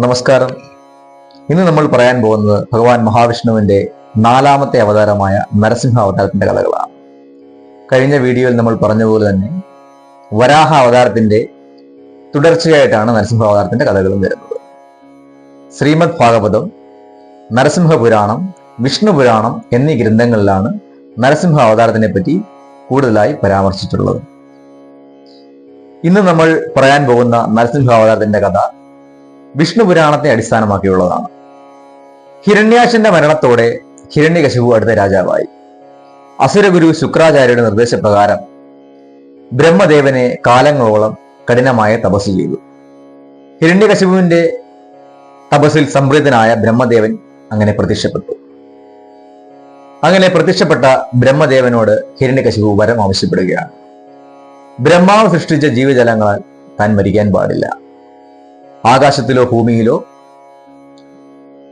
നമസ്കാരം. ഇന്ന് നമ്മൾ പറയാൻ പോകുന്നത് ഭഗവാൻ മഹാവിഷ്ണുവിന്റെ നാലാമത്തെ അവതാരമായ നരസിംഹ അവതാരത്തിന്റെ കഥകളാണ്. കഴിഞ്ഞ വീഡിയോയിൽ നമ്മൾ പറഞ്ഞതുപോലെ തന്നെ വരാഹ അവതാരത്തിന്റെ തുടർച്ചയായിട്ടാണ് നരസിംഹ അവതാരത്തിന്റെ കഥകളും വരുന്നത്. ശ്രീമദ് ഭാഗവതം, നരസിംഹ പുരാണം, വിഷ്ണു പുരാണം എന്നീ ഗ്രന്ഥങ്ങളിലാണ് നരസിംഹ അവതാരത്തിനെ പറ്റി കൂടുതലായി പരാമർശിച്ചിട്ടുള്ളത്. ഇന്ന് നമ്മൾ പറയാൻ പോകുന്ന നരസിംഹ അവതാരത്തിന്റെ കഥ വിഷ്ണു പുരാണത്തെ അടിസ്ഥാനമാക്കിയുള്ളതാണ്. ഹിരണ്യാക്ഷന്റെ മരണത്തോടെ ഹിരണ്യകശിപു അടുത്ത രാജാവായി. അസുരഗുരു ശുക്രാചാര്യയുടെ നിർദ്ദേശപ്രകാരം ബ്രഹ്മദേവനെ കാലങ്ങളോളം കഠിനമായ തപസ് ചെയ്തു. ഹിരണ്യകശിപുവിന്റെ തപസ്സിൽ സംപ്രീതനായ ബ്രഹ്മദേവൻ അങ്ങനെ പ്രത്യക്ഷപ്പെട്ടു. അങ്ങനെ പ്രത്യക്ഷപ്പെട്ട ബ്രഹ്മദേവനോട് ഹിരണ്യകശിപു വരം ആവശ്യപ്പെടുകയാണ്. ബ്രഹ്മാവ് സൃഷ്ടിച്ച ജീവജലങ്ങളാൽ താൻ മരിക്കാൻ പാടില്ല. ആകാശത്തിലോ ഭൂമിയിലോ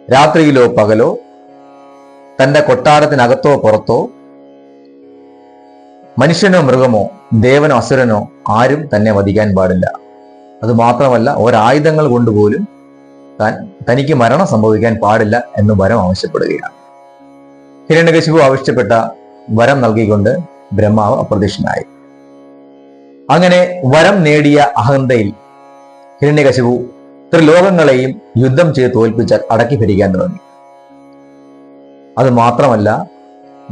രാത്രിയിലോ പകലോ തന്റെ കൊട്ടാരത്തിനകത്തോ പുറത്തോ മനുഷ്യനോ മൃഗമോ ദേവനോ അസുരനോ ആരും തന്നെ വധിക്കാൻ പാടില്ല. അതുമാത്രമല്ല, ഒരായുധങ്ങൾ കൊണ്ടുപോലും തനിക്ക് മരണം സംഭവിക്കാൻ പാടില്ല എന്ന് വരം ആവശ്യപ്പെടുകയാണ്. ഹിരണ്യകശിപു ആവശ്യപ്പെട്ട വരം നൽകിക്കൊണ്ട് ബ്രഹ്മാവ് അപ്രത്യക്ഷനായി. അങ്ങനെ വരം നേടിയ അഹന്തയിൽ ഹിരണ്യകശിപു ത്രിലോകങ്ങളെയും യുദ്ധം ചെയ്ത് തോൽപ്പിച്ച് അടക്കി ഭരിക്കാൻ തുടങ്ങി. അത് മാത്രമല്ല,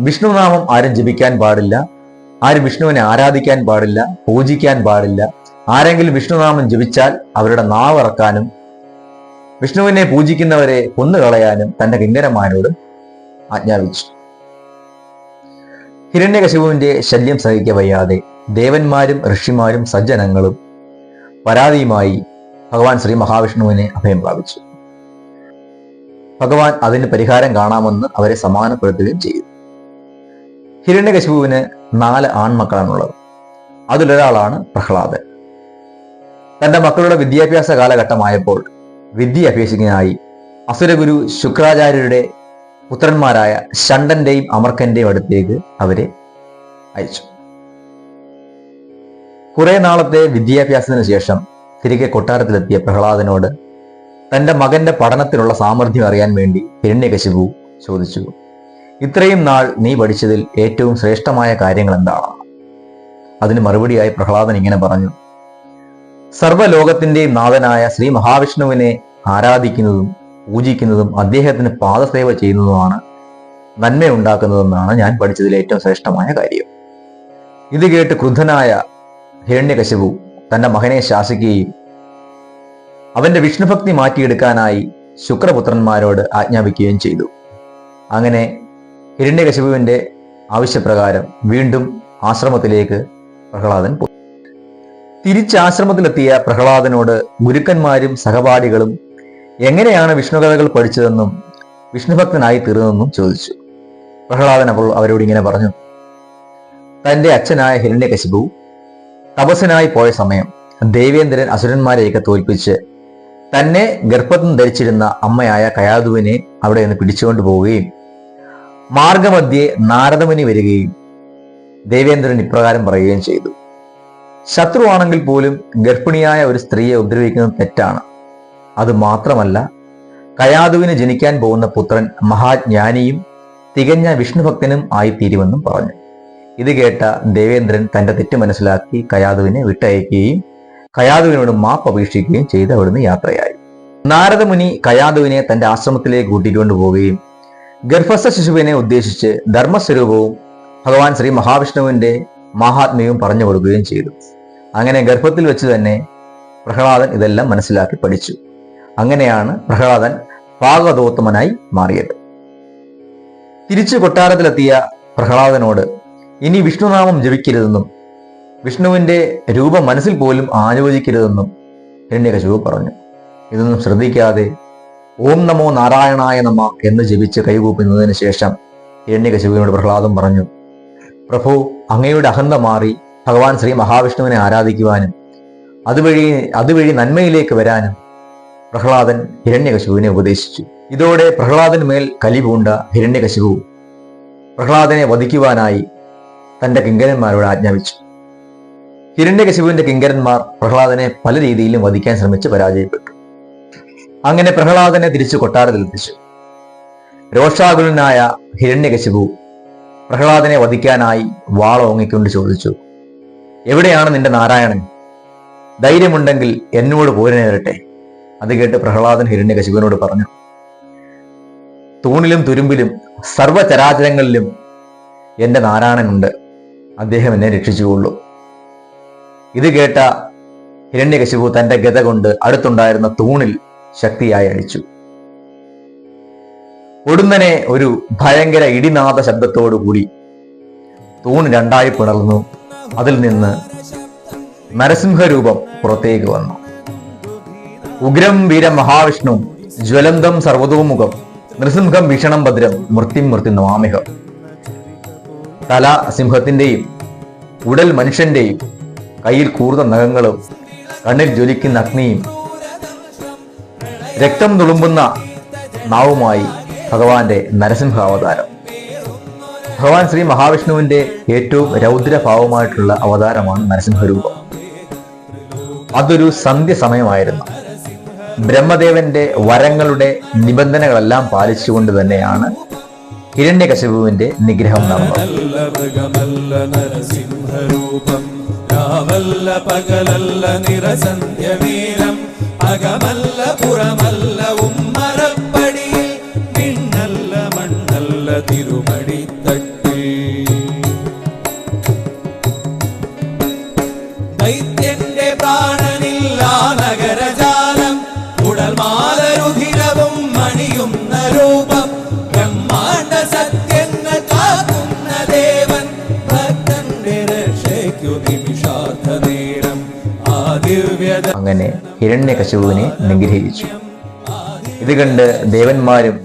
വിഷ്ണുനാമം ആരും ജപിക്കാൻ പാടില്ല, ആരും വിഷ്ണുവിനെ ആരാധിക്കാൻ പാടില്ല, പൂജിക്കാൻ പാടില്ല. ആരെങ്കിലും വിഷ്ണുനാമം ജപിച്ചാൽ അവരുടെ നാവിറക്കാനും വിഷ്ണുവിനെ പൂജിക്കുന്നവരെ കൊന്നുകളയാനും തന്റെ കിങ്കരന്മാരോട് ആജ്ഞാപിച്ചു. ഹിരണ്യകശിപുവിന്റെ ശല്യം സഹിക്കവയ്യാതെ ദേവന്മാരും ഋഷിമാരും സജ്ജനങ്ങളും പരാതിയുമായി ഭഗവാൻ ശ്രീ മഹാവിഷ്ണുവിനെ അഭയം പ്രാപിച്ചു. ഭഗവാൻ അതിന് പരിഹാരം കാണാമെന്ന് അവരെ സമാധാനപ്പെടുത്തുകയും ചെയ്തു. ഹിരണ്യകശിപുവിന് 4 ആൺമക്കളാണുള്ളത്. അതിലൊരാളാണ് പ്രഹ്ലാദൻ. തന്റെ മക്കളുടെ വിദ്യാഭ്യാസ കാലഘട്ടമായപ്പോൾ വിദ്യ അഭ്യസിക്കാനായി അസുരഗുരു ശുക്രാചാര്യരുടെ പുത്രന്മാരായ ശണ്ഡന്റെയും അമർക്കന്റെയും അടുത്തേക്ക് അവരെ അയച്ചു. കുറെ നാളത്തെ വിദ്യാഭ്യാസത്തിന് ശേഷം തിരികെ കൊട്ടാരത്തിലെത്തിയ പ്രഹ്ലാദനോട് തന്റെ മകന്റെ പഠനത്തിനുള്ള സാമർഥ്യം അറിയാൻ വേണ്ടി ഹിരണ്യകശിപു ചോദിച്ചു, ഇത്രയും നാൾ നീ പഠിച്ചതിൽ ഏറ്റവും ശ്രേഷ്ഠമായ കാര്യങ്ങൾ എന്താണ്? അതിന് മറുപടിയായി പ്രഹ്ലാദൻ ഇങ്ങനെ പറഞ്ഞു, സർവ്വലോകത്തിന്റെയും നാഥനായ ശ്രീ മഹാവിഷ്ണുവിനെ ആരാധിക്കുന്നതും പൂജിക്കുന്നതും അദ്ദേഹത്തിന് പാദസേവ ചെയ്യുന്നതുമാണ് നന്മയുണ്ടാക്കുന്നതെന്നാണ് ഞാൻ പഠിച്ചതിൽ ഏറ്റവും ശ്രേഷ്ഠമായ കാര്യം. ഇത് കേട്ട് ക്രുദ്ധനായ ഹിരണ്യകശിപു തന്റെ മകനെ ശാസിക്കുകയും അവന്റെ വിഷ്ണുഭക്തി മാറ്റിയെടുക്കാനായി ശുക്രപുത്രന്മാരോട് ആജ്ഞാപിക്കുകയും ചെയ്തു. അങ്ങനെ ഹിരണ്യകശിപുവിന്റെ ആവശ്യപ്രകാരം വീണ്ടും ആശ്രമത്തിലേക്ക് പ്രഹ്ലാദൻ പോയി. തിരിച്ച് ആശ്രമത്തിലെത്തിയ പ്രഹ്ലാദനോട് ഗുരുക്കന്മാരും സഹപാഠികളും എങ്ങനെയാണ് വിഷ്ണുകഥകൾ പഠിച്ചതെന്നും വിഷ്ണുഭക്തനായി തീർന്നതെന്നും ചോദിച്ചു. പ്രഹ്ലാദൻ അപ്പോൾ അവരോട് ഇങ്ങനെ പറഞ്ഞു, തന്റെ അച്ഛനായ ഹിരണ്യകശിപു തപസ്സിനായി പോയ സമയം ദേവേന്ദ്രൻ അസുരന്മാരെയൊക്കെ തോൽപ്പിച്ച് തന്നെ ഗർഭത്തിൽ ധരിച്ചിരുന്ന അമ്മയായ കയാതുവിനെ അവിടെ നിന്ന് പിടിച്ചുകൊണ്ട് പോവുകയും മാർഗമധ്യേ നാരദമുനി വരികയും ദേവേന്ദ്രൻ ഇപ്രകാരം പറയുകയും ചെയ്തു, ശത്രുവാണെങ്കിൽ പോലും ഗർഭിണിയായ ഒരു സ്ത്രീയെ ഉപദ്രവിക്കുന്നത് തെറ്റാണ്. അത് മാത്രമല്ല, കയാതുവിന് ജനിക്കാൻ പോകുന്ന പുത്രൻ മഹാജ്ഞാനിയും തികഞ്ഞ വിഷ്ണുഭക്തനും ആയിത്തീരുമെന്നും പറഞ്ഞു. ഇത് കേട്ട ദേവേന്ദ്രൻ തന്റെ തെറ്റ് മനസ്സിലാക്കി കയാതുവിനെ വിട്ടയക്കുകയും കയാതുവിനോട് മാപ്പ് അപേക്ഷിക്കുകയും ചെയ്ത് അവിടുന്ന് യാത്രയായി. നാരദമുനി കയാതുവിനെ തന്റെ ആശ്രമത്തിലേക്ക് കൂട്ടിക്കൊണ്ടു പോവുകയും ഗർഭസ്ഥ ശിശുവിനെ ഉദ്ദേശിച്ച് ധർമ്മസ്വരൂപവും ഭഗവാൻ ശ്രീ മഹാവിഷ്ണുവിന്റെ മഹാത്മ്യവും പറഞ്ഞു കൊടുക്കുകയും ചെയ്തു. അങ്ങനെ ഗർഭത്തിൽ വെച്ച് തന്നെ പ്രഹ്ലാദൻ ഇതെല്ലാം മനസ്സിലാക്കി പഠിച്ചു. അങ്ങനെയാണ് പ്രഹ്ലാദൻ ഭാഗവതോത്തമനായി മാറിയത്. തിരിച്ചു കൊട്ടാരത്തിലെത്തിയ പ്രഹ്ലാദനോട് ഇനി വിഷ്ണുനാമം ജപിക്കരുതെന്നും വിഷ്ണുവിന്റെ രൂപം മനസ്സിൽ പോലും ആലോചിക്കരുതെന്നും ഹിരണ്യകശിപു പറഞ്ഞു. ഇതൊന്നും ശ്രദ്ധിക്കാതെ ഓം നമോ നാരായണായ നമ എന്ന് ജപിച്ച് കൈകൂപ്പുന്നതിന് ശേഷം ഹിരണ്യകശിപുവിനോട് പ്രഹ്ലാദൻ പറഞ്ഞു, പ്രഭു, അങ്ങയുടെ അഹന്ത മാറി ഭഗവാൻ ശ്രീ മഹാവിഷ്ണുവിനെ ആരാധിക്കുവാനും അതുവഴി നന്മയിലേക്ക് വരാനും പ്രഹ്ലാദൻ ഹിരണ്യകശിപുവിനെ ഉപദേശിച്ചു. ഇതോടെ പ്രഹ്ലാദന് മേൽ കലി പൂണ്ട ഹിരണ്യകശിപു പ്രഹ്ലാദനെ വധിക്കുവാനായി തന്റെ കിങ്കരന്മാരോട് ആജ്ഞാപിച്ചു. ഹിരണ്യകശിപുവിന്റെ കിങ്കരന്മാർ പ്രഹ്ലാദനെ പല രീതിയിലും വധിക്കാൻ ശ്രമിച്ച് പരാജയപ്പെട്ടു. അങ്ങനെ പ്രഹ്ലാദനെ തിരിച്ചു കൊട്ടാരത്തിലെത്തിച്ചു. രോഷാകുലനായ ഹിരണ്യകശിപു പ്രഹ്ലാദനെ വധിക്കാനായി വാളോങ്ങിക്കൊണ്ട് ചോദിച്ചു, എവിടെയാണ് നിന്റെ നാരായണൻ? ധൈര്യമുണ്ടെങ്കിൽ എന്നോട് പോരിനേരട്ടെ. അത് കേട്ട് പ്രഹ്ലാദൻ ഹിരണ്യകശിപുവിനോട് പറഞ്ഞു, തൂണിലും തുരുമ്പിലും സർവചരാചരങ്ങളിലും എന്റെ നാരായണനുണ്ട്, അദ്ദേഹം എന്നെ രക്ഷിച്ചുകൊള്ളൂ. ഇത് കേട്ട ഹിരണ്യകശിപു തന്റെ ഗദ കൊണ്ട് അടുത്തുണ്ടായിരുന്ന തൂണിൽ ശക്തിയായി അടിച്ചു. ഒടുന്നനെ ഒരു ഭയങ്കര ഇടിനാദ ശബ്ദത്തോടുകൂടി തൂൺ രണ്ടായി പിളർന്നു. അതിൽ നിന്ന് നരസിംഹരൂപം പുറത്തേക്ക് വന്നു. ഉഗ്രം വീരം മഹാവിഷ്ണു, ജ്വലന്തം സർവതോമുഖം, നൃസിംഹം ഭീഷണം ഭദ്രം, മൃത്യും മൃത്യു നമാമിഹം. തല സിംഹത്തിന്റെയും ഉടൽ മനുഷ്യന്റെയും, കയ്യിൽ കൂർത്ത നഖങ്ങളും കണ്ണിൽ ജ്വലിക്കുന്ന അഗ്നിയും രക്തം തുളുമ്പുന്ന നാവുമായി ഭഗവാന്റെ നരസിംഹാവതാരം. ഭഗവാൻ ശ്രീ മഹാവിഷ്ണുവിന്റെ ഏറ്റവും രൗദ്രഭാവമായിട്ടുള്ള അവതാരമാണ് നരസിംഹരൂപം. അതൊരു സന്ധ്യ സമയമായിരുന്നു. ബ്രഹ്മദേവന്റെ വരങ്ങളുടെ നിബന്ധനകളെല്ലാം പാലിച്ചുകൊണ്ട് തന്നെയാണ് ഹിരണ്യകശിപുവിന്റെ നിഗ്രഹം നടന്നത്. ദൈത്യന്റെ പ്രാണനില്ല നഗരജാലം, ഉടൽമാലരുധിരവും മണിയുന്ന രൂപം, ബ്രഹ്മാണ്ഡ സത്യങ്ങൾ കാക്കുന്ന ദേവൻ, ഭക്തന്റെ രക്ഷയ്ക്കു നിമിഷാർത്ഥ നേരം ആദിവ്യത. അങ്ങനെ ഹിരണ്യകശിപുവിനെ നിഗ്രഹിച്ചു. ഇത് കണ്ട് ദേവന്മാരും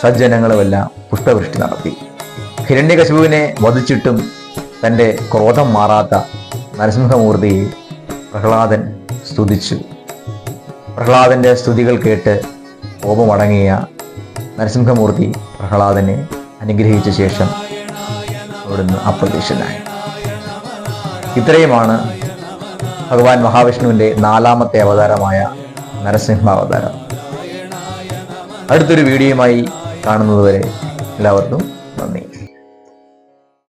സജ്ജനങ്ങളുമെല്ലാം പുഷ്പവൃഷ്ടി നടത്തി. ഹിരണ്യകശിപുവിനെ വധിച്ചിട്ടും തന്റെ ക്രോധം മാറാത്ത നരസിംഹമൂർത്തിയെ പ്രഹ്ലാദൻ സ്തുതിച്ചു. പ്രഹ്ലാദന്റെ സ്തുതികൾ കേട്ട് കോപമടങ്ങിയ നരസിംഹമൂർത്തി പ്രഹ്ലാദനെ അനുഗ്രഹിച്ച ശേഷം അവിടുന്ന് അപ്രത്യക്ഷനായി. ഇത്രയുമാണ് ഭഗവാൻ മഹാവിഷ്ണുവിന്റെ 4ാമത്തെ അവതാരമായ നരസിംഹാവതാരം. അടുത്തൊരു വീഡിയോയുമായി കാണുന്നതുവരെ എല്ലാവർക്കും നന്ദി.